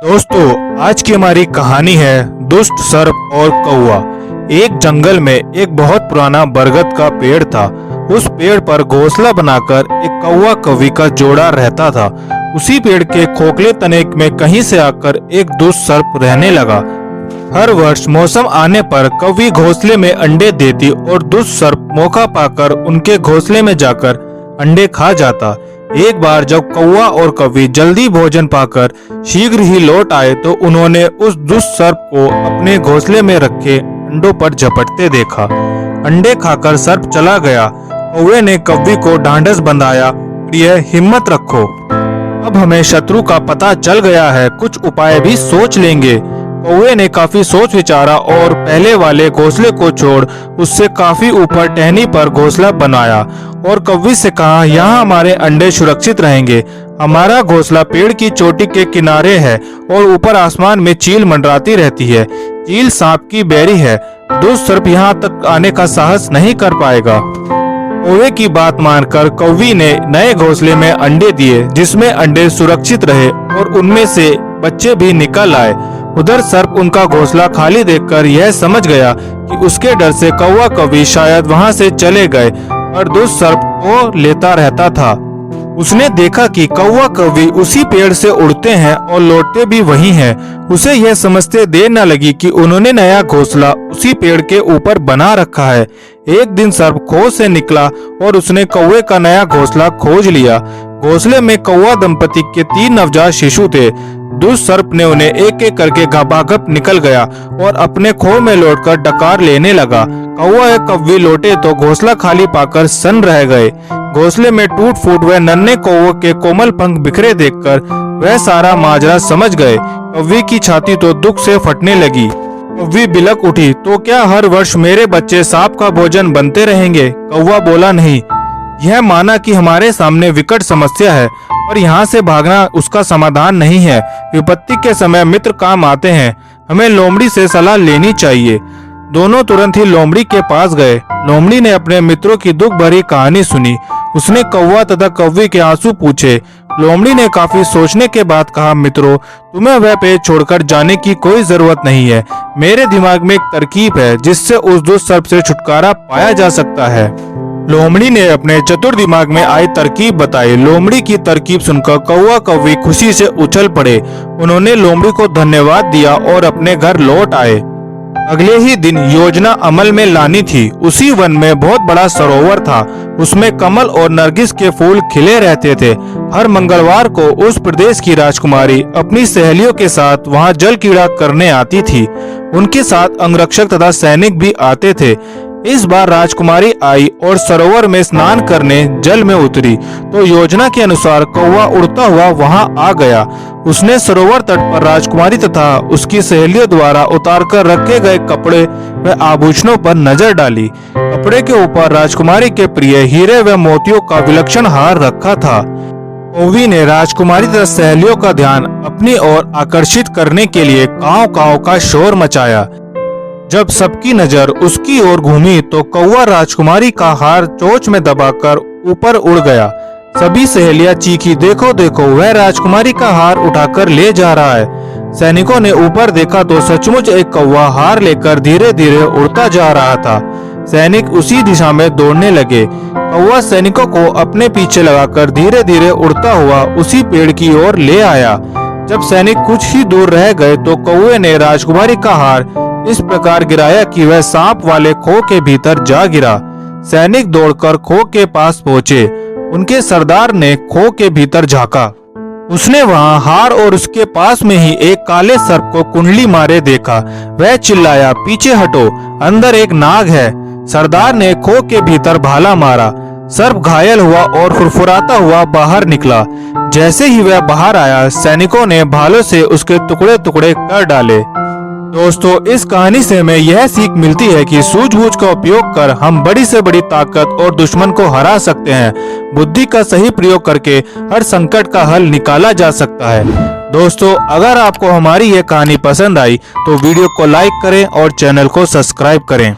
दोस्तों, आज की हमारी कहानी है दुष्ट सर्प और कौवा। एक जंगल में एक बहुत पुराना बरगद का पेड़ था। उस पेड़ पर घोंसला बनाकर एक कौवा कौवी का जोड़ा रहता था। उसी पेड़ के खोखले तने में कहीं से आकर एक दुष्ट सर्प रहने लगा। हर वर्ष मौसम आने पर कौवी घोंसले में अंडे देती और दुष्ट सर्प मौका पाकर उनके घोंसले में जाकर अंडे खा जाता। एक बार जब कौवा और कौवी जल्दी भोजन पाकर शीघ्र ही लौट आए तो उन्होंने उस दुष्ट सर्प को अपने घोंसले में रखे अंडों पर झपटते देखा। अंडे खाकर सर्प चला गया। कौवे ने कौवी को ढांढस बंधाया, प्रिय हिम्मत रखो, अब हमें शत्रु का पता चल गया है, कुछ उपाय भी सोच लेंगे। कौवे ने काफी सोच विचारा और पहले वाले घोंसले को छोड़ उससे काफी ऊपर टहनी पर घोंसला बनाया और कौवी से कहा, यहाँ हमारे अंडे सुरक्षित रहेंगे। हमारा घोंसला पेड़ की चोटी के किनारे है और ऊपर आसमान में चील मंडराती रहती है। चील सांप की बैरी है, दुष्ट सर्प यहाँ तक आने का साहस नहीं कर पाएगा। कौवे की बात मानकर कौवी ने नए घोंसले में अंडे दिए, जिसमें अंडे सुरक्षित रहे और उनमें से बच्चे भी निकल आए। उधर सर्प उनका घोंसला खाली देखकर यह समझ गया कि उसके डर से कौवा कौवी शायद वहां से चले गए, पर दुष्ट सर्प को लेता रहता था। उसने देखा कि कौवा कौवी उसी पेड़ से उड़ते हैं और लौटते भी वही हैं। उसे यह समझते देर न लगी कि उन्होंने नया घोंसला उसी पेड़ के ऊपर बना रखा है। एक दिन सर्प खोज से निकला और उसने कौवे का नया घोंसला खोज लिया। घोंसले में कौवा दंपति के 3 नवजात शिशु थे। दुष्ट सर्प ने उन्हें एक एक करके घपाघप निकल गया और अपने खो में लौटकर डकार लेने लगा। कौवा और कौवी लौटे तो घोंसला खाली पाकर सन्न रह गए। घोंसले में टूट फूट व नन्हे कौवे के कोमल पंख बिखरे देखकर वह सारा माजरा समझ गए। कौवी की छाती तो दुख से फटने लगी। कौवी बिलक उठी, तो क्या हर वर्ष मेरे बच्चे सांप का भोजन बनते रहेंगे? कौवा बोला, नहीं, यह माना कि हमारे सामने विकट समस्या है और यहाँ से भागना उसका समाधान नहीं है। विपत्ति के समय मित्र काम आते हैं, हमें लोमड़ी से सलाह लेनी चाहिए। दोनों तुरंत ही लोमड़ी के पास गए। लोमड़ी ने अपने मित्रों की दुख भरी कहानी सुनी। उसने कौवा तथा कौवी के आंसू पूछे। लोमड़ी ने काफी सोचने के बाद कहा, मित्रों, तुम्हें वह पेड़ छोड़कर जाने की कोई जरूरत नहीं है। मेरे दिमाग में एक तरकीब है जिससे उस दुष्ट सर्प से छुटकारा पाया जा सकता है। लोमड़ी ने अपने चतुर दिमाग में आई तरकीब बताई। लोमड़ी की तरकीब सुनकर कौवा कौवी खुशी से उछल पड़े। उन्होंने लोमड़ी को धन्यवाद दिया और अपने घर लौट आए। अगले ही दिन योजना अमल में लानी थी। उसी वन में बहुत बड़ा सरोवर था। उसमें कमल और नरगिस के फूल खिले रहते थे। हर मंगलवार को उस प्रदेश की राजकुमारी अपनी सहेलियों के साथ वहां जल क्रीड़ा करने आती थी। उनके साथ अंगरक्षक तथा सैनिक भी आते थे। इस बार राजकुमारी आई और सरोवर में स्नान करने जल में उतरी तो योजना के अनुसार कौवा उड़ता हुआ वहां आ गया। उसने सरोवर तट पर राजकुमारी तथा उसकी सहेलियों द्वारा उतारकर रखे गए कपड़े व आभूषणों पर नजर डाली। कपड़े के ऊपर राजकुमारी के प्रिय हीरे व मोतियों का विलक्षण हार रखा था। कौवी ने राजकुमारी तथा सहेलियों का ध्यान अपनी ओर आकर्षित करने के लिए काव काव का शोर मचाया। जब सबकी नजर उसकी ओर घूमी तो कौवा राजकुमारी का हार चोंच में दबाकर ऊपर उड़ गया। सभी सहेलियां चीखी, देखो देखो, वह राजकुमारी का हार उठाकर ले जा रहा है। सैनिकों ने ऊपर देखा तो सचमुच एक कौवा हार लेकर धीरे धीरे उड़ता जा रहा था। सैनिक उसी दिशा में दौड़ने लगे। कौवा सैनिकों को अपने पीछे लगाकर धीरे धीरे उड़ता हुआ उसी पेड़ की ओर ले आया। जब सैनिक कुछ ही दूर रह गए तो कौवे ने राजकुमारी का हार इस प्रकार गिराया कि वह सांप वाले खो के भीतर जा गिरा। सैनिक दौड़कर खो के पास पहुंचे। उनके सरदार ने खो के भीतर झांका। उसने वहां हार और उसके पास में ही एक काले सर्प को कुंडली मारे देखा। वह चिल्लाया, पीछे हटो, अंदर एक नाग है। सरदार ने खो के भीतर भाला मारा। सर्प घायल हुआ और फुरफुराता हुआ बाहर निकला। जैसे ही वह बाहर आया, सैनिकों ने भालों से उसके टुकड़े टुकड़े कर डाले। दोस्तों, इस कहानी से हमें यह सीख मिलती है कि सूझबूझ का उपयोग कर हम बड़ी से बड़ी ताकत और दुश्मन को हरा सकते हैं। बुद्धि का सही प्रयोग करके हर संकट का हल निकाला जा सकता है। दोस्तों, अगर आपको हमारी यह कहानी पसंद आई तो वीडियो को लाइक करें और चैनल को सब्सक्राइब करें।